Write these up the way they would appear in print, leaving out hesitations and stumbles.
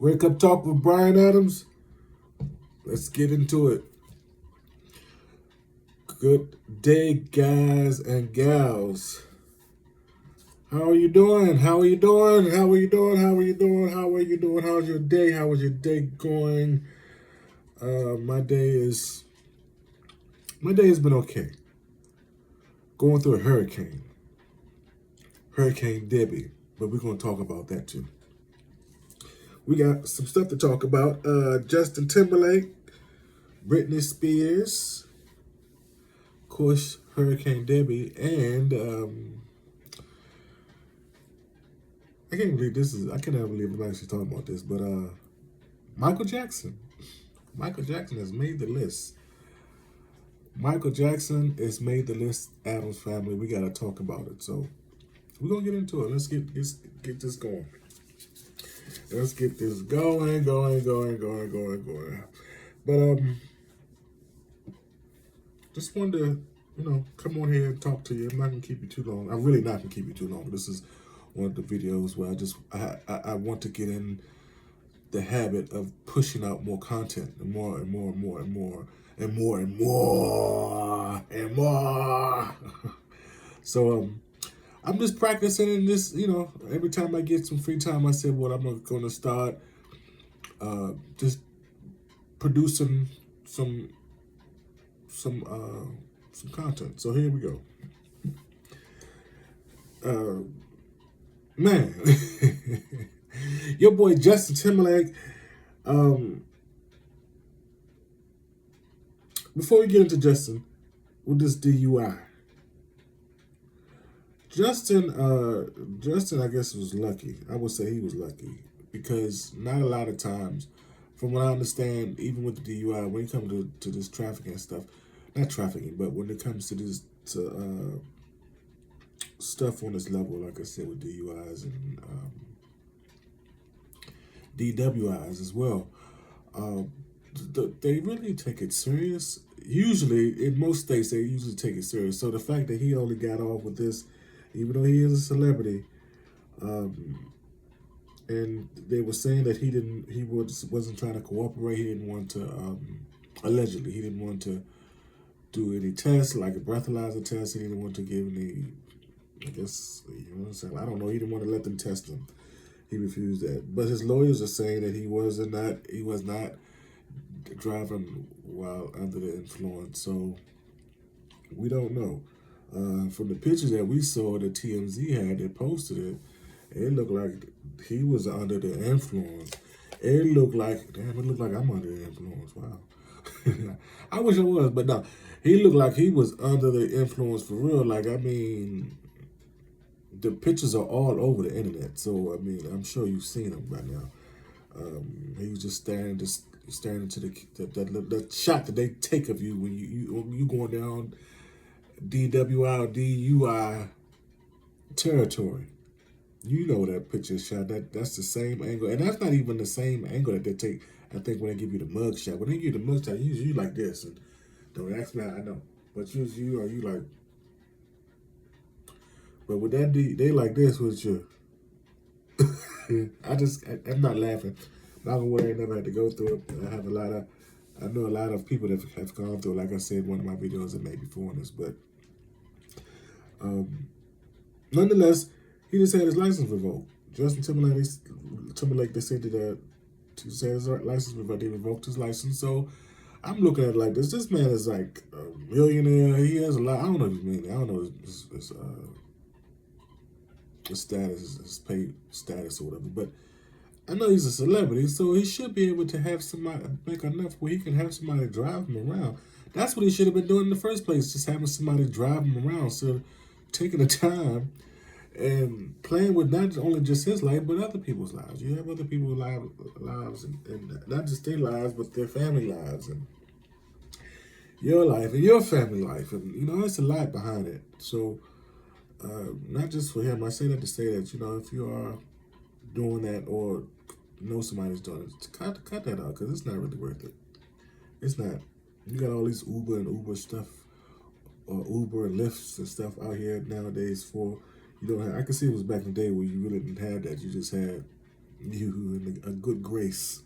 Wake Up Talk with Brian Adams. Let's get into it. Good day, guys and gals. How are you doing? How are you doing? How are you doing? How are you doing? How are you doing? How's your day? How was your day going? My day has been okay. Going through a Hurricane Debbie, but we're gonna talk about that too. We got some stuff to talk about. Justin Timberlake, Brittany Spears, of course, Hurricane Debbie, and I can't believe this is. I cannot believe I'm actually talking about this, but Michael Jackson. Michael Jackson has made the list. Michael Jackson has made the list. Adams family. We got to talk about it. So we're gonna get into it. Let's get this going. Let's get this going. But just wanted to come on here and talk to you. I'm not gonna keep you too long. I'm really not gonna keep you too long. This is one of the videos where I want to get in the habit of pushing out more content and more and more and more and more and more and more and more. So I'm just practicing in this. Every time I get some free time, I said, well, I'm going to start just producing some content. So here we go. Man, your boy Justin Timberlake. Before we get into Justin, with this DUI, Justin, I guess was lucky. I would say he was lucky because not a lot of times, from what I understand, even with the DUI, when it comes to this trafficking stuff, not trafficking, but when it comes to this stuff on this level, like I said, with DUIs and DWIs as well, they really take it serious. Usually, in most states, they usually take it serious. So the fact that he only got off with this, even though he is a celebrity, and they were saying that he wasn't trying to cooperate. He didn't want to, allegedly, he didn't want to do any tests, like a breathalyzer test. He didn't want to give any, I guess, what I'm saying? I don't know. He didn't want to let them test him. He refused that. But his lawyers are saying that he was not driving while under the influence. So we don't know. From the pictures that we saw that TMZ had, they posted it, it looked like he was under the influence. It looked like I'm under the influence. Wow. I wish I was, but no. He looked like he was under the influence for real. Like, I mean, the pictures are all over the internet. So, I mean, I'm sure you've seen them by now. He was just staring into the shot that they take of you when you going down DWI or DUI territory. You know that picture shot. That's the same angle, and that's not even the same angle that they take. I think when they give you the mug shot. When they give you the mug shot, usually you like this. And don't ask me. I know, but usually you like. But with that, they like this with you. I'm not laughing. Not gonna worry. I never had to go through it. I know a lot of people that have gone through it. Like I said, one of my videos that made before this, but nonetheless, he just had his license revoked. Justin Timberlake, they said that he said his license revoked. They revoked his license. So I'm looking at it like this. This man is like a millionaire. He has a lot. I don't know if he's millionaire. I don't know his status, his pay status or whatever. But I know he's a celebrity, so he should be able to have somebody make enough where he can have somebody drive him around. That's what he should have been doing in the first place, just having somebody drive him around. So taking the time and playing with not only just his life, but other people's lives. You have other people's lives, and not just their lives, but their family lives, and your life, and your family life. And, it's a lot behind it. So, not just for him, I say that to say that, if you are doing that or know somebody's doing it, cut that out, because it's not really worth it. It's not. You got all these Uber stuff, or Uber and Lyfts and stuff out here nowadays for, you don't have, I can see it was back in the day where you really didn't have that. You just had you in a good grace.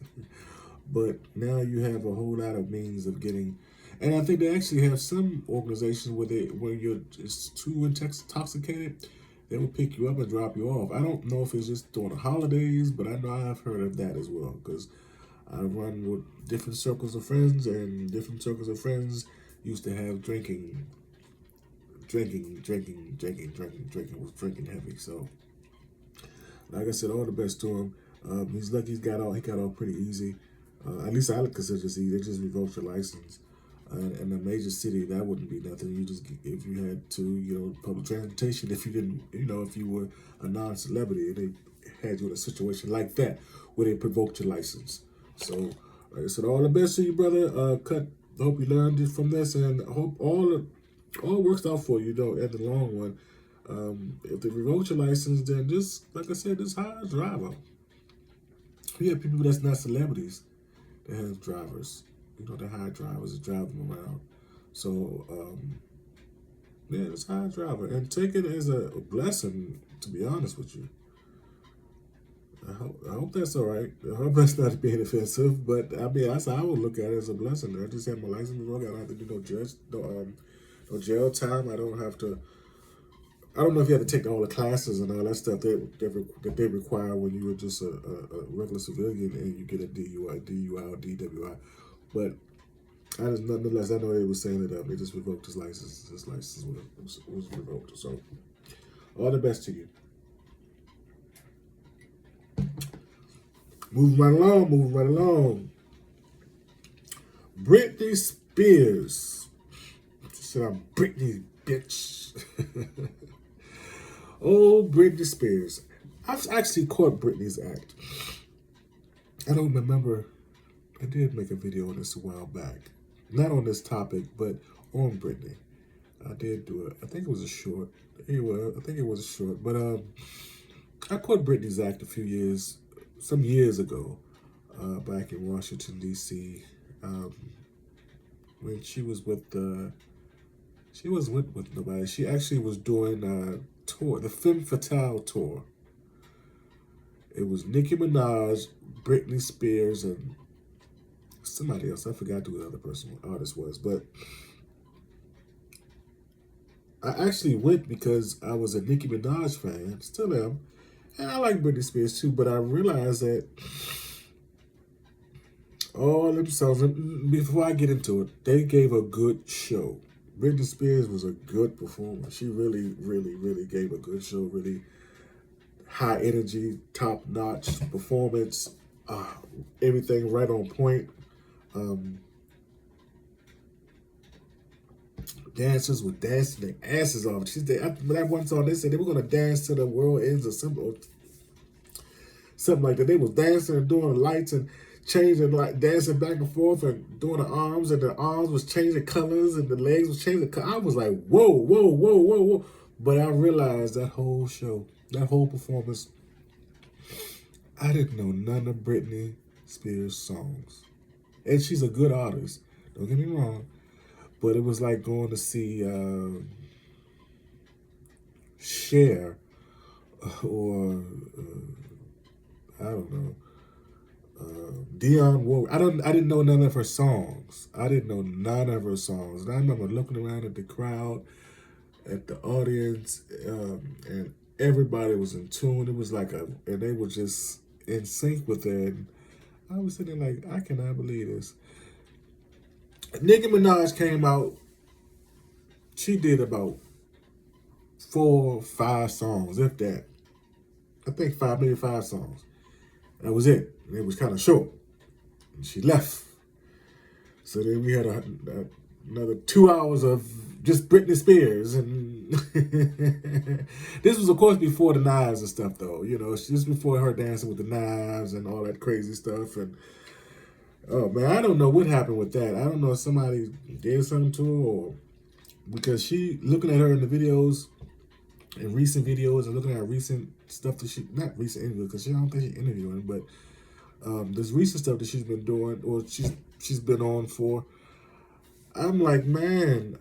But now you have a whole lot of means of getting, and I think they actually have some organizations where when you're just too intoxicated, they will pick you up and drop you off. I don't know if it's just during the holidays, but I know I've heard of that as well because I run with different circles of friends, and different circles of friends used to have was drinking heavy. So, like I said, all the best to him. He's lucky he got out pretty easy. At least I would consider this easy. They just revoked your license. In a major city, that wouldn't be nothing. You just, if you had to, public transportation, if you didn't, if you were a non-celebrity, they had you in a situation like that where they revoked your license. So, like I said, all the best to you, brother. Hope you learned it from this, and I hope all works out for you, though, in the long run. If they revoke your license, then just, like I said, just hire a driver. We have people that's not celebrities that have drivers. They hire drivers to drive them around. So, yeah, just hire a driver. And take it as a blessing, to be honest with you. I hope that's all right. I hope that's not being offensive, but I mean, I would look at it as a blessing. I just have my license revoked. I don't have to do no jail time. I don't have to. I don't know if you have to take all the classes and all that stuff that they require when you were just a regular civilian and you get a DUI or DWI. But nonetheless, I know they were saying that they just revoked his license. His license was revoked. So, all the best to you. Moving right along. Brittany Spears. She said, "I'm Brittany, bitch." Oh, Brittany Spears. I've actually caught Brittany's act. I don't remember. I did make a video on this a while back. Not on this topic, but on Brittany. I did do it. I think it was a short. I think it was a short. But I caught Brittany's act some years ago, back in Washington, D.C., when she was with she wasn't with nobody. She actually was doing a tour, the Femme Fatale tour. It was Nicki Minaj, Brittany Spears, and somebody else. I forgot who the other artist was, but I actually went because I was a Nicki Minaj fan, still am, and I like Britney Spears too, but I realized that all them songs, before I get into it, they gave a good show. Britney Spears was a good performer. She really, really, really gave a good show, really high energy, top-notch performance, everything right on point. Dancers were dancing their asses off. That one song, they said they were going to dance to the world ends or something like that. They was dancing and doing the lights and changing, like dancing back and forth and doing the arms, and the arms was changing colors and the legs was changing colors. I was like, whoa, whoa, whoa, whoa, whoa. But I realized that whole show, that whole performance, I didn't know none of Britney Spears' songs. And she's a good artist, don't get me wrong. But it was like going to see Cher or I don't know, Dionne Warwick. I didn't know none of her songs. And I remember looking around at the crowd, at the audience, and everybody was in tune. It was like and they were just in sync with it. And I was sitting like, I cannot believe this. Nicki Minaj came out. She did about 4 or 5 songs, if that. I think maybe 5 songs. That was it. And it was kind of short. And she left. So then we had another 2 hours of just Britney Spears. And this was, of course, before the knives and stuff, though. Just before her dancing with the knives and all that crazy stuff. And oh, man, I don't know what happened with that. I don't know if somebody gave something to her or because looking at her in the videos, in recent videos, and looking at recent stuff that not recent interviews, because I don't think she's interviewing, but this recent stuff that she's been doing, or she's been on for, I'm like, man,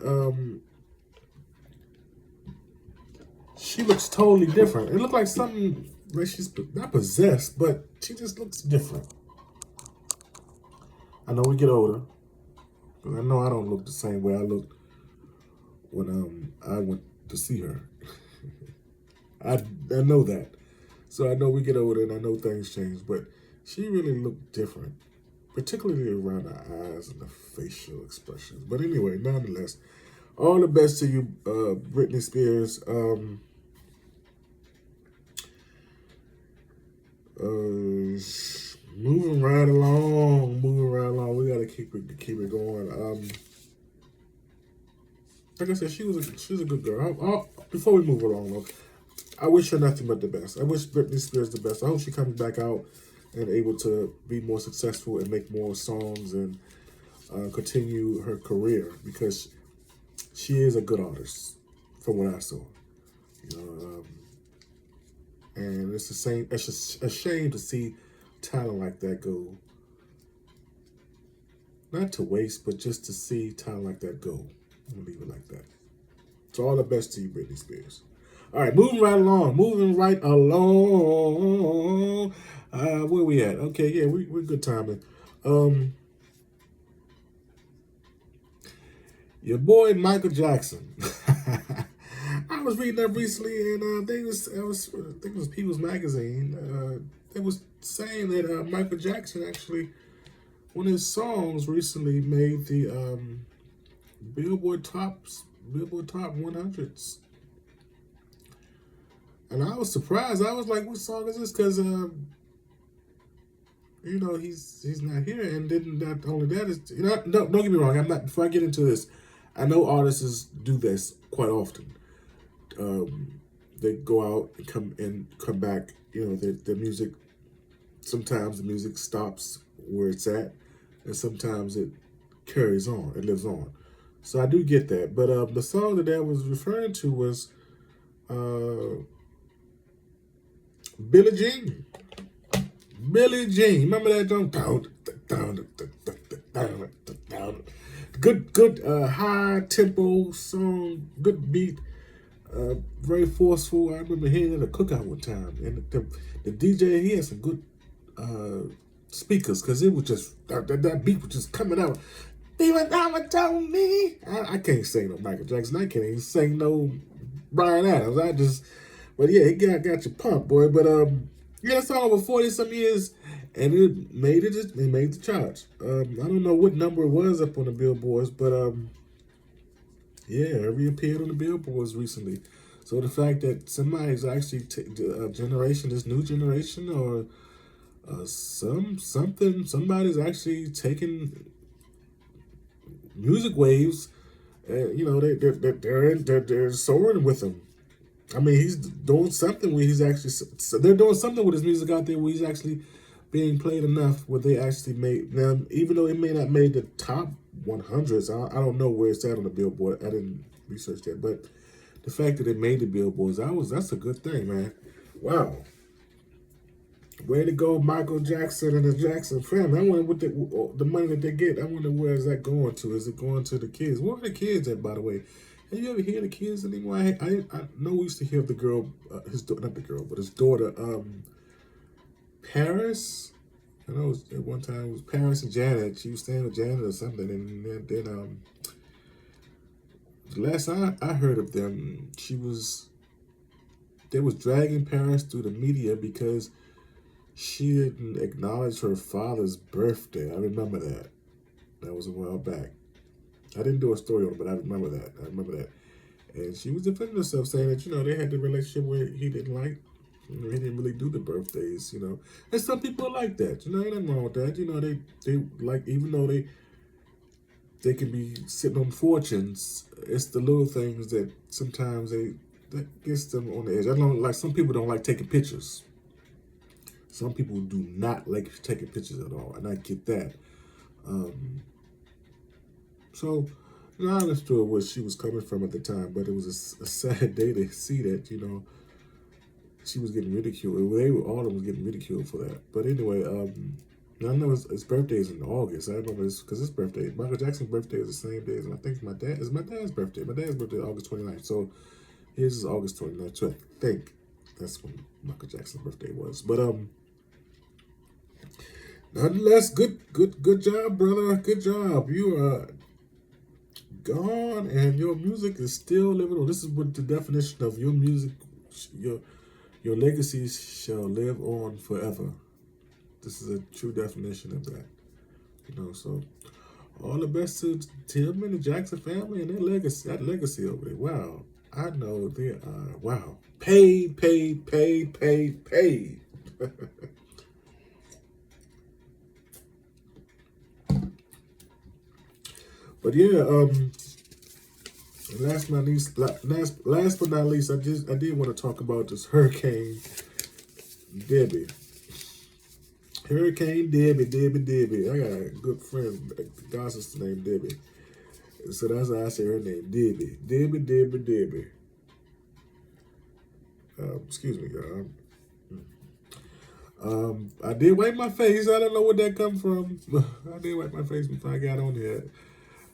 she looks totally different. It looked like something like she's not possessed, but she just looks different. I know we get older, but I know I don't look the same way I looked when I went to see her. I know that. So I know we get older and I know things change, but she really looked different, particularly around the eyes and the facial expressions. But anyway, nonetheless, all the best to you, Brittany Spears. Moving right along. We gotta keep it going. Like I said, she was a good girl. Before we move along, though, I wish her nothing but the best. I wish Britney Spears the best. I hope she comes back out and able to be more successful and make more songs and continue her career, because she is a good artist from what I saw. You know, and it's the same. It's just a shame to see talent like that go, not to waste, but just to see talent like that go. I'm gonna leave it like that. So all the best to you, Britney Spears. All right, moving right along. Where we at? Okay, yeah, we're good timing. Your boy Michael Jackson. I was reading that recently, and I think it was People's Magazine. They was saying that Michael Jackson actually, one of his songs recently made the Billboard Top 100s. And I was surprised. I was like, "What song is this?" Because you know, he's not here, and then not only that is, you know, don't get me wrong. I'm not. Before I get into this, I know artists do this quite often. They go out and come back. You know, the music. Sometimes the music stops where it's at, and sometimes it carries on. It lives on. So I do get that. But the song that was referring to was Billie Jean. Billie Jean. Remember that song? Good high tempo song, good beat, very forceful. I remember hearing it at a cookout one time, and the DJ, he had some good speakers, because it was just that beat was just coming out. Be what Mama told me. I can't sing no Michael Jackson. I can't even sing no Bryan Adams. But yeah, he got you pumped, boy. But yeah, that song over 40-some years, and it made the charts. I don't know what number it was up on the billboards, but yeah, it reappeared on the billboards recently. So the fact that somebody's actually this new generation, or somebody's actually taking music waves, you know, they're soaring with him. I mean, he's doing something where they're doing something with his music out there where he's actually being played enough where they actually made them, even though it may not made the top 100s. I don't know where it's at on the Billboard. I didn't research that, but the fact that it made the Billboards, that's a good thing, man. Wow. Way to go, Michael Jackson and the Jackson family. I wonder what the money that they get. I wonder where is that going to? Is it going to the kids? Where are the kids at, by the way? Have you ever hear the kids anymore? I know we used to hear the girl, not the girl, but his daughter, Paris. I know at one time it was Paris and Janet. She was staying with Janet or something, and then the last I heard of them, they was dragging Paris through the media because she didn't acknowledge her father's birthday. I remember that. That was a while back. I didn't do a story on it, but I remember that. And she was defending herself, saying that, you know, they had the relationship where he didn't like, you know, he didn't really do the birthdays, you know. And some people are like that. You know, ain't nothing wrong with that. You know, they like, even though they can be sitting on fortunes, it's the little things that sometimes that gets them on the edge. I don't like, some people don't like taking pictures. Some people do not like taking pictures at all, and I get that. So, you know, I understood where she was coming from at the time, but it was a sad day to see that, you know, she was getting ridiculed. All of them was getting ridiculed for that. But anyway, I know his birthday is in August. I remember because his birthday, Michael Jackson's birthday is the same day as, I think, my dad's birthday. My dad's birthday is August 29th. So his is August 29th, so I think. That's when Michael Jackson's birthday was. But nonetheless, good job, brother. Good job. You are gone, and your music is still living on. This is what the definition of your music, your your legacy shall live on forever. This is a true definition of that. So all the best to Tim and the Jackson family and their legacy. That legacy over there. Wow, I know they are. Wow, paid. But yeah, last but not least, I did want to talk about this Hurricane Debbie. Hurricane Debbie. I got a good friend, a god sister named Debbie. So that's how I say her name, Debbie. Excuse me, y'all. I did wipe my face. I don't know where that come from. I did wipe my face before I got on here.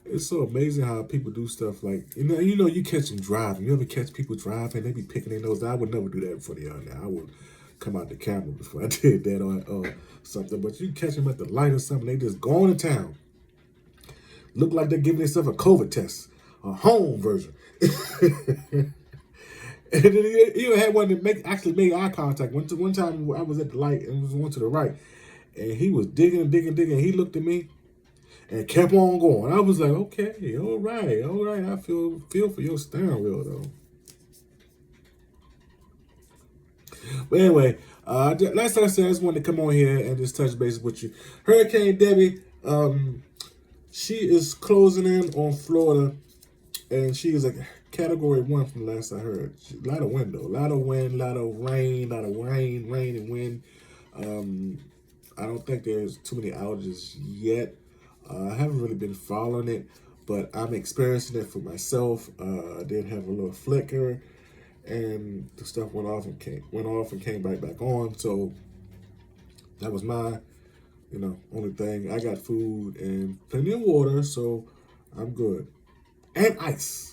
It's so amazing how people do stuff like, you catch them driving. You ever catch people driving? They be picking their nose. I would never do that in front of y'all now. I would come out the camera before I did that or something. But you catch them at the light or something, they just going to town. Look like they're giving themselves a COVID test, a home version. And then he even had one that actually made eye contact. One time I was at the light and was one to the right, and he was digging and digging, digging. And he looked at me and kept on going. I was like, okay, all right. I feel for your steering wheel though. But anyway, last time I said, I just wanted to come on here and just touch base with you. Hurricane Debbie, she is closing in on Florida, and she is a Category 1 from the last I heard. A lot of wind, though. A lot of wind, a lot of rain, rain and wind. I don't think there's too many outages yet. I haven't really been following it, but I'm experiencing it for myself. I did have a little flicker, and the stuff went off and came back on. So that was my, only thing. I got food and plenty of water, so I'm good. And ice.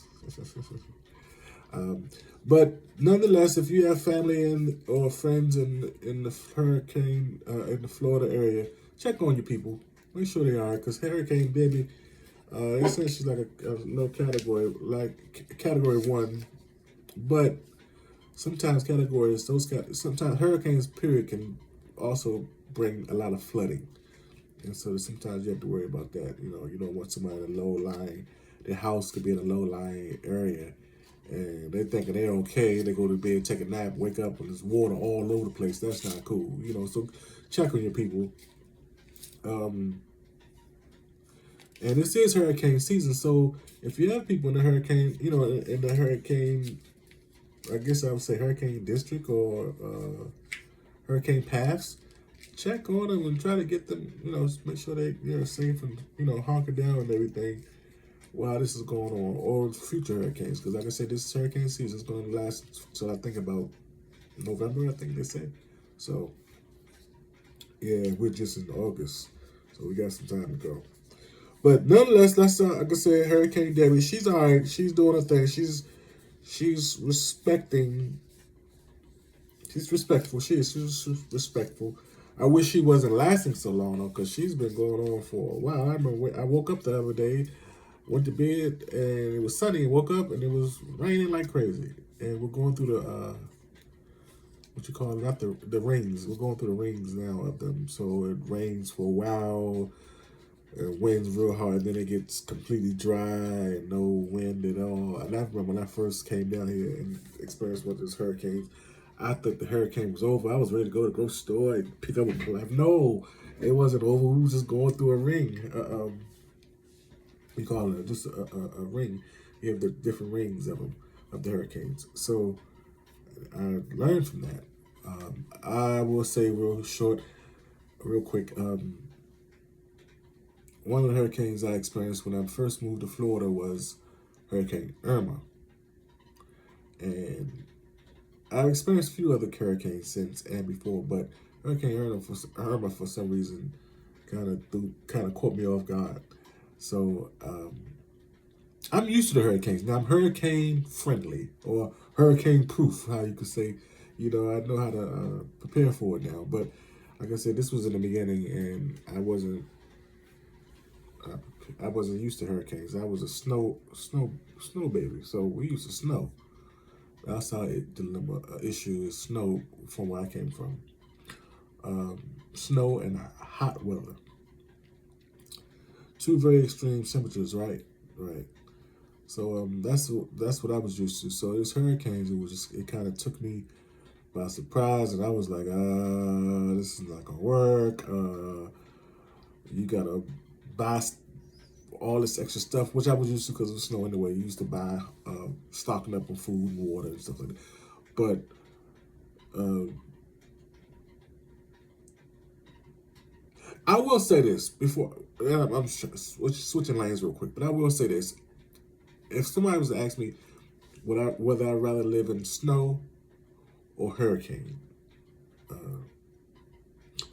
But nonetheless, if you have family or friends in the hurricane in the Florida area, check on your people. Make sure they are, because Hurricane Debbie, they say she's like a low category, like Category 1. But sometimes sometimes hurricanes period can also bring a lot of flooding, and so sometimes you have to worry about that. You don't want somebody in a low-lying. Their house could be in a low-lying area, and they're thinking they're okay. They go to bed, take a nap, wake up, and there's water all over the place. That's not cool, So check on your people. And this is hurricane season, so if you have people in the hurricane, in the hurricane, I guess I would say hurricane district or hurricane paths, check on them and try to get them, make sure they're safe and, hunker down and everything while this is going on, or future hurricanes. Because like I said, this hurricane season is going to last till I think about November, I think they said. So, yeah, we're just in August, so we got some time to go. But nonetheless, like I said, Hurricane Debbie, she's all right. She's doing her thing. She's respecting. She's respectful. She's respectful. I wish she wasn't lasting so long though, because she's been going on for a while. I remember I woke up the other day, went to bed, and it was sunny. Woke up and it was raining like crazy. And we're going through the what you call it? Not the rings. We're going through the rings now of them. So it rains for a while. It winds real hard, then it gets completely dry and no wind at all. And I remember when I first came down here and experienced what this hurricane, I thought the hurricane was over. I was ready to go to the grocery store and pick up a plate. No, it wasn't over. We was just going through a ring. We call it just a ring. You have the different rings of them, of the hurricanes. So I learned from that. I will say real quick, one of the hurricanes I experienced when I first moved to Florida was Hurricane Irma. And I've experienced a few other hurricanes since and before, but Hurricane Irma for some reason kind of caught me off guard. So I'm used to the hurricanes. Now I'm hurricane friendly or hurricane proof, how you could say. You know, I know how to prepare for it now. But like I said, this was in the beginning, and uh, I wasn't used to hurricanes. I was a snow baby. So we used to snow. That's how the number issue is snow from where I came from. Snow and hot weather. Two very extreme temperatures, right? Right. So that's what I was used to. So this hurricanes, it kind of took me by surprise, and I was like, this is not gonna work. You gotta buy all this extra stuff, which I was used to because of snow anyway. You used to buy stocking up on food and water and stuff like that. But I will say this before I'm switching lanes real quick, but I will say this: if somebody was to ask me whether I'd rather live in snow or hurricane,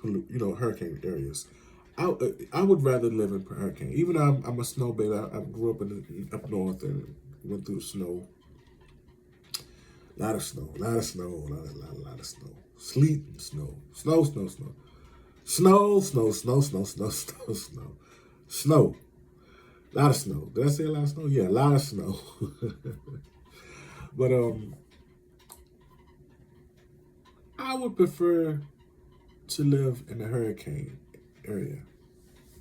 hurricane areas, I would rather live in hurricane. Even though I'm a snow baby, I grew up up north and went through snow. A lot of snow, a lot of snow, a lot of snow. Sleet and snow. Snow, snow, snow. Snow, snow, snow, snow, snow, snow, snow. Snow. A lot of snow. Did I say a lot of snow? Yeah, a lot of snow. But I would prefer to live in a hurricane area.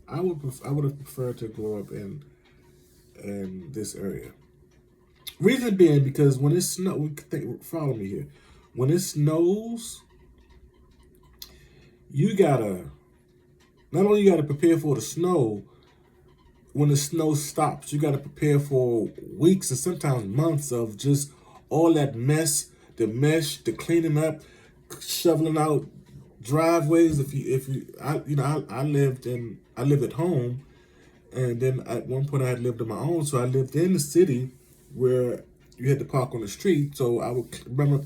I would have preferred to grow up in this area. Reason being because when it snows, follow me here. When it snows, you gotta not only you gotta prepare for the snow. When the snow stops, you gotta prepare for weeks and sometimes months of just all that mess, the mesh, the cleaning up, shoveling out driveways. I lived at home, and then at one point I had lived on my own, so I lived in the city where you had to park on the street. So I would remember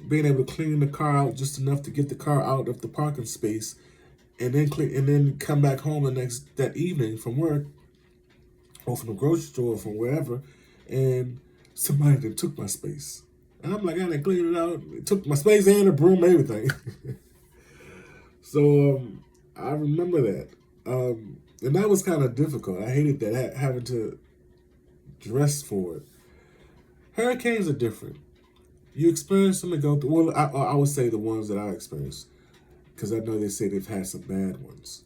being able to clean the car out just enough to get the car out of the parking space, and then come back home that evening from work or from the grocery store or from wherever, and somebody then took my space. And I'm like, I didn't clean it out. It took my space and the broom, everything. So I remember that. And that was kind of difficult. I hated that, having to dress for it. Hurricanes are different. You experience them and go through. Well, I would say the ones that I experienced, because I know they say they've had some bad ones,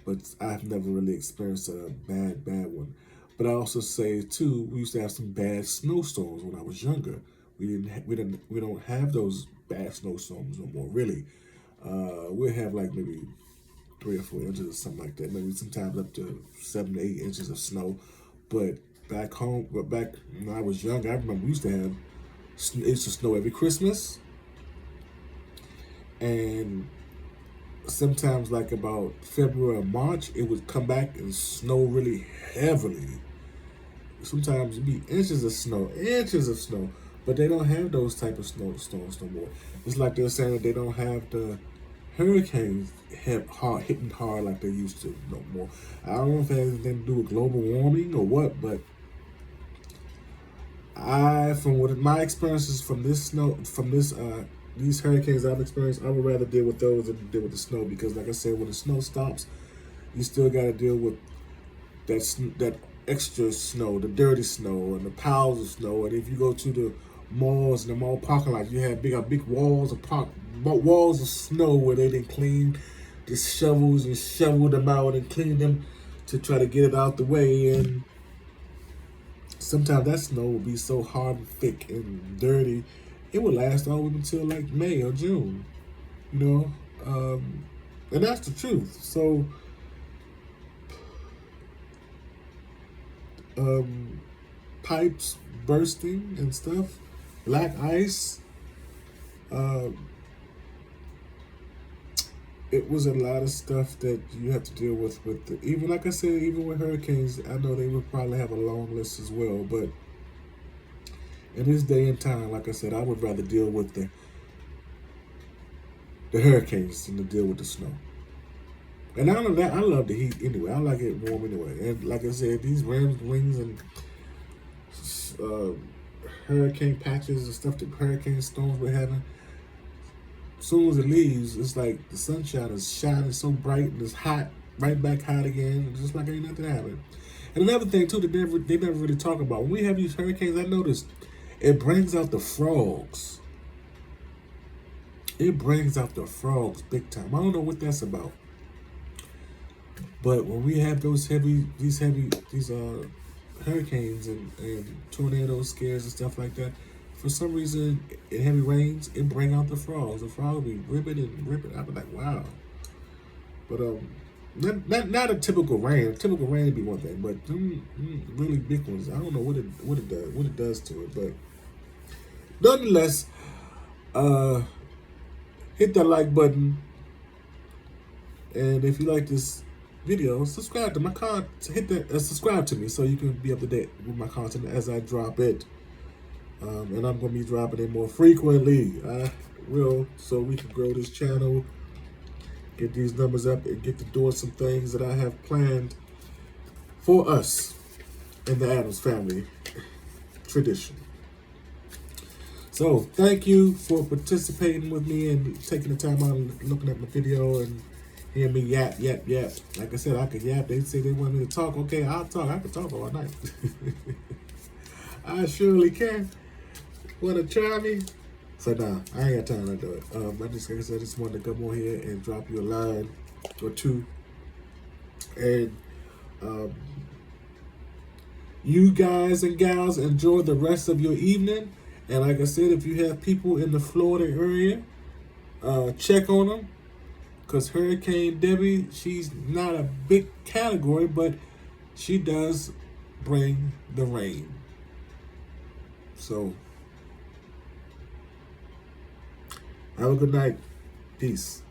but I've never really experienced a bad one. But I also say too, we used to have some bad snowstorms when I was younger. We don't have those bad snowstorms no more. Really, we'll have like maybe 3 or 4 inches or something like that. Maybe sometimes up to 7 to 8 inches of snow. But back when I was younger, I remember we used to have it used to snow every Christmas, and sometimes like about February or March, it would come back and snow really heavily. Sometimes it'd be inches of snow. But they don't have those type of snowstorms no more. It's like they're saying that they don't have the hurricanes hitting hard like they used to no more. I don't know if it has anything to do with global warming or what, but from what my experiences from these hurricanes I've experienced, I would rather deal with those than deal with the snow, because like I said, when the snow stops, you still got to deal with that extra snow, the dirty snow, and the piles of snow. And if you go to the malls and the mall parking lot, you have big walls of snow where they didn't clean the shovels and shoveled them out and cleaned them to try to get it out the way. And sometimes that snow will be so hard and thick and dirty, it will last all until like May or June, and that's the truth. So, pipes bursting and stuff, black ice. It was a lot of stuff that you have to deal with even like I said, even with hurricanes, I know they would probably have a long list as well. But in this day and time, like I said, I would rather deal with the hurricanes than to deal with the snow. And I love the heat anyway. I like it warm anyway. And like I said, these rings and hurricane patches and stuff, the hurricane storms we're having, as soon as it leaves, it's like the sunshine is shining so bright and it's hot, right back hot again, just like ain't nothing happened. And another thing too that they never really talk about, when we have these hurricanes, I noticed it brings out the frogs. It brings out the frogs big time. I don't know what that's about. But when we have these hurricanes and tornado scares and stuff like that, for some reason, in heavy rains, it bring out the frogs. The frogs be ripping and ripping. I be like, wow. But not a typical rain. A typical rain would be one thing, but them really big ones, I don't know what it does to it. But nonetheless, hit that like button, and if you like this video, subscribe to my content. Hit that subscribe to me so you can be up to date with my content as I drop it. And I'm gonna be dropping it more frequently. I will, so we can grow this channel, get these numbers up, and get to doing some things that I have planned for us in the Addams Family tradition. So thank you for participating with me and taking the time out and looking at my video and hear me yap. Like I said, I could yap. They say they want me to talk. Okay, I'll talk. I can talk all night. I surely can. Want to try me? So nah, I ain't got time to do it. Like I said, I just wanted to come on here and drop you a line or two. And you guys and gals enjoy the rest of your evening. And like I said, if you have people in the Florida area, check on them. Because Hurricane Debbie, she's not a big category, but she does bring the rain. So, have a good night. Peace.